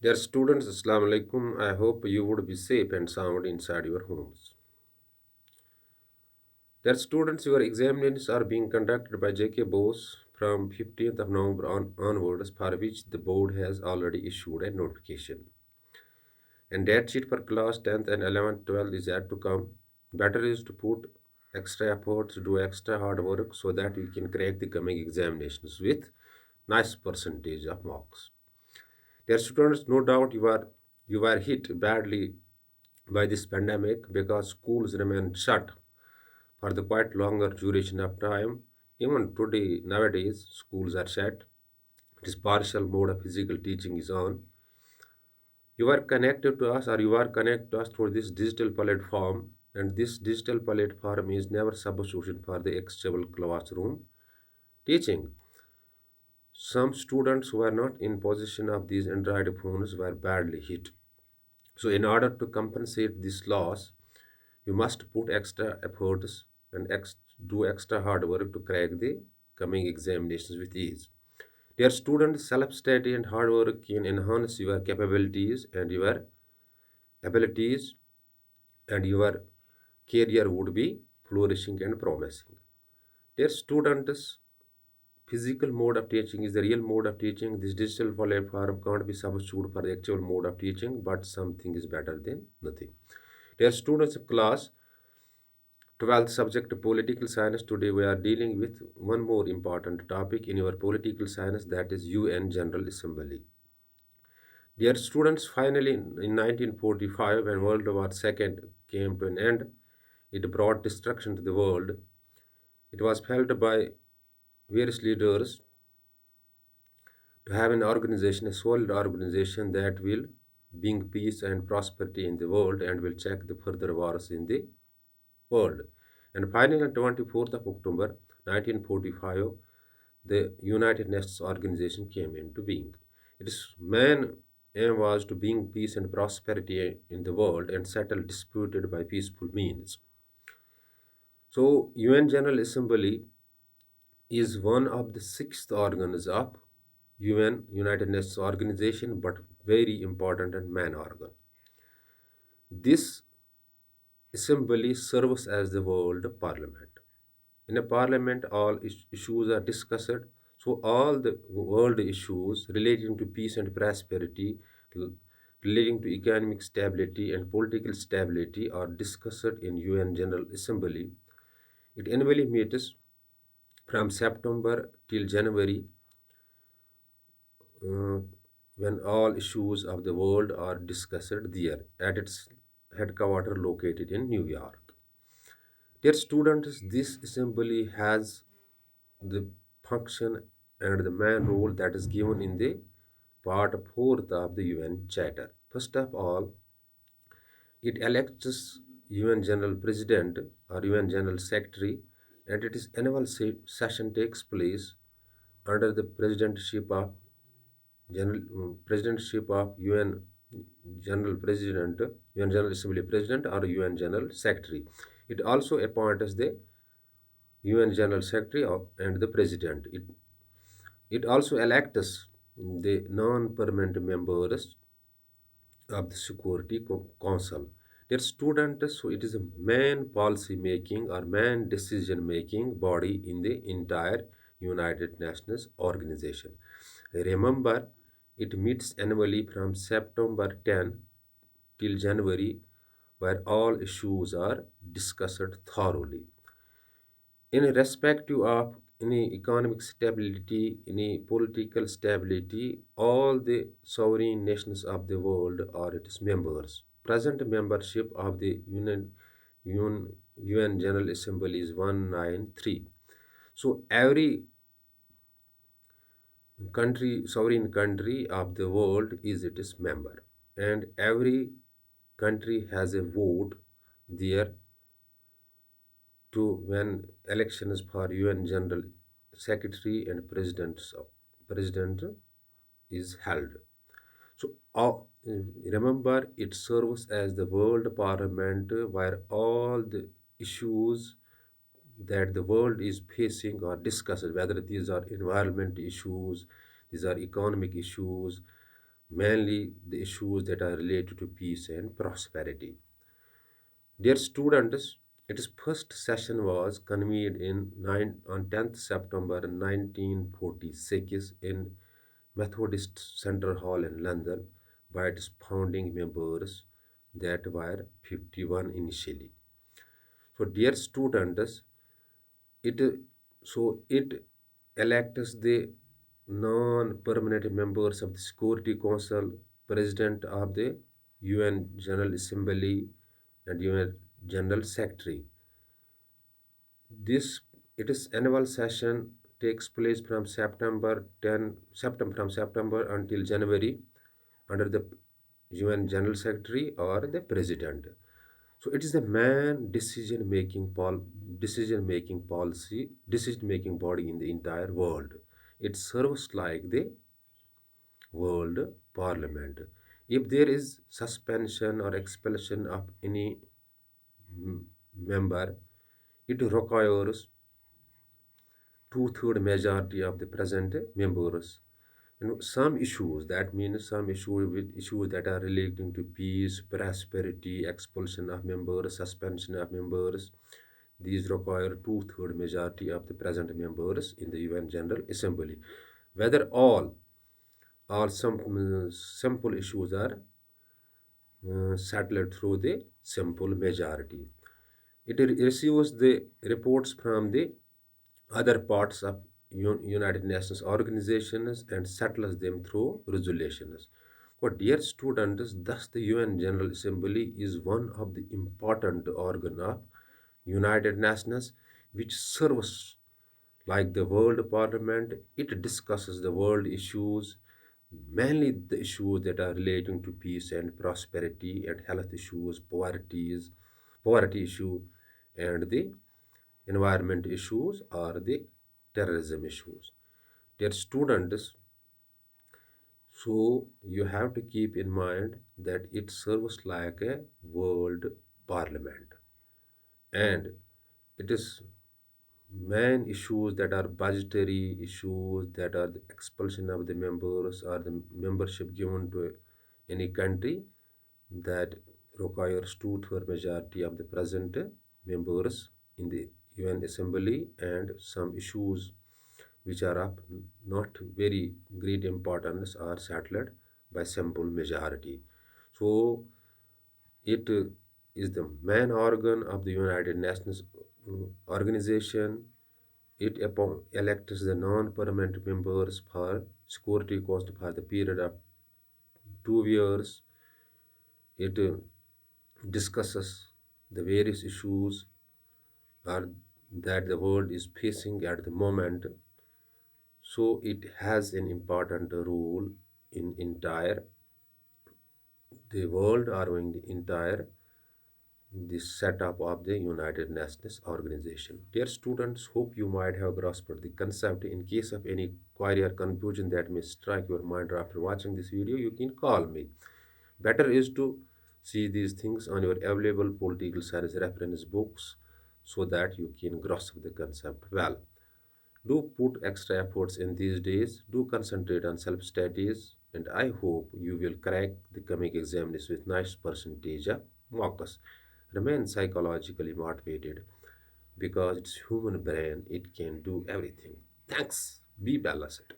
Dear students, Assalamu alaikum. I hope you would be safe and sound inside your homes. Dear students, your examinations are being conducted by JK Bose from 15th of November onwards, for which the board has already issued a notification. And that sheet for class 10th and 11th, 12th is yet to come. Better is to put extra efforts, do extra hard work so that we can crack the coming examinations with nice percentage of marks. Dear students, no doubt you are hit badly by this pandemic because schools remain shut for the quite longer duration of time. Even today, nowadays, schools are shut. This partial mode of physical teaching is on. You are connected to us or you are connected to us through this digital platform, and this digital platform is never substitution for the actual classroom teaching. Some students who are not in possession of these Android phones were badly hit. So, in order to compensate this loss, you must put extra efforts and do extra hard work to crack the coming examinations with ease. Dear students, self-study and hard work can enhance your capabilities and your abilities, and your career would be flourishing and promising. Dear students, physical mode of teaching is the real mode of teaching. This digital platform can't be substituted for the actual mode of teaching, but something is better than nothing. Dear students of class 12th subject political science. Today we are dealing with one more important topic in your political science, that is UN General Assembly. Dear students, finally in 1945 when World War II came to an end, it brought destruction to the world. It was felt by various leaders to have an organization, a solid organization that will bring peace and prosperity in the world and will check the further wars in the world. And finally, on 24th of October 1945, the United Nations organization came into being. Its main aim was to bring peace and prosperity in the world and settle disputed by peaceful means. So, UN General Assembly is one of the sixth organs of UN, United Nations organization, but very important and main organ. This assembly serves as the world parliament. In a parliament, all issues are discussed. So, all the world issues relating to peace and prosperity, l- relating to economic stability and political stability are discussed in UN General Assembly. It annually meets from September till January, uh, when all issues of the world are discussed there at its headquarters located in New York. Dear students, this assembly has the function and the main role that is given in the part 4th of the UN Charter. First of all, it elects UN General President or UN General Secretary, and its annual session takes place under the presidency of UN General President, UN General Assembly President, or UN General Secretary. It also appoints the UN General Secretary and the President. It also elects the non-permanent members of the Security Council. Their students, so it is a main policy making or main decision making body in the entire United Nations organization. Remember, it meets annually from September 10 till January, where all issues are discussed thoroughly. In respect of any economic stability, any political stability, all the sovereign nations of the world are its members. Present membership of the UN General Assembly is 193. So every country, sovereign country of the world is its member, and every country has a vote there to when elections for UN General Secretary and President is held. So remember, it serves as the World Parliament where all the issues that the world is facing are discussed, whether these are environment issues, these are economic issues, mainly the issues that are related to peace and prosperity. Dear students, its first session was convened on 10th September 1946 in Methodist Central Hall in London by its founding members that were 51 initially. So, dear students, it it elects the non-permanent members of the Security Council, President of the UN General Assembly, and UN General Secretary. This it is annual session takes place from September until January under the UN General Secretary or the President. So it is the main decision making policy decision making body in the entire world. It serves like the world parliament. If there is suspension or expulsion of any member, it requires two-third majority of the present members. Some issues, that means some issues that are relating to peace, prosperity, expulsion of members, suspension of members, these require two-third majority of the present members in the UN General Assembly. Whether all some simple issues are settled through the simple majority. It receives the reports from the other parts of United Nations organizations and settles them through resolutions. But dear students, thus the UN General Assembly is one of the important organ of United Nations which serves like the World Parliament. It discusses the world issues, mainly the issues that are relating to peace and prosperity and health issues, poverty issue, and the environment issues or the terrorism issues. Dear students, so you have to keep in mind that it serves like a world parliament, and it is main issues that are budgetary issues, that are the expulsion of the members or the membership given to any country, that requires two-third majority of the present members in the UN Assembly, and some issues which are of not very great importance are settled by simple majority. So it is the main organ of the United Nations organization. It elects the non-permanent members for Security Council for the period of 2 years. It discusses the various issues are that the world is facing at the moment. So it has an important role in entire the world or in the entire the setup of the United Nations organization. Dear students, hope you might have grasped the concept. In case of any query or confusion that may strike your mind after watching this video, you can call me. Better is to see these things on your available political science reference books so that you can grasp the concept well. Do put extra efforts in these days, do concentrate on self studies, and I hope you will crack the coming exams with nice percentage of marks. Remain psychologically motivated because it's human brain, it can do everything. Thanks. Be balanced.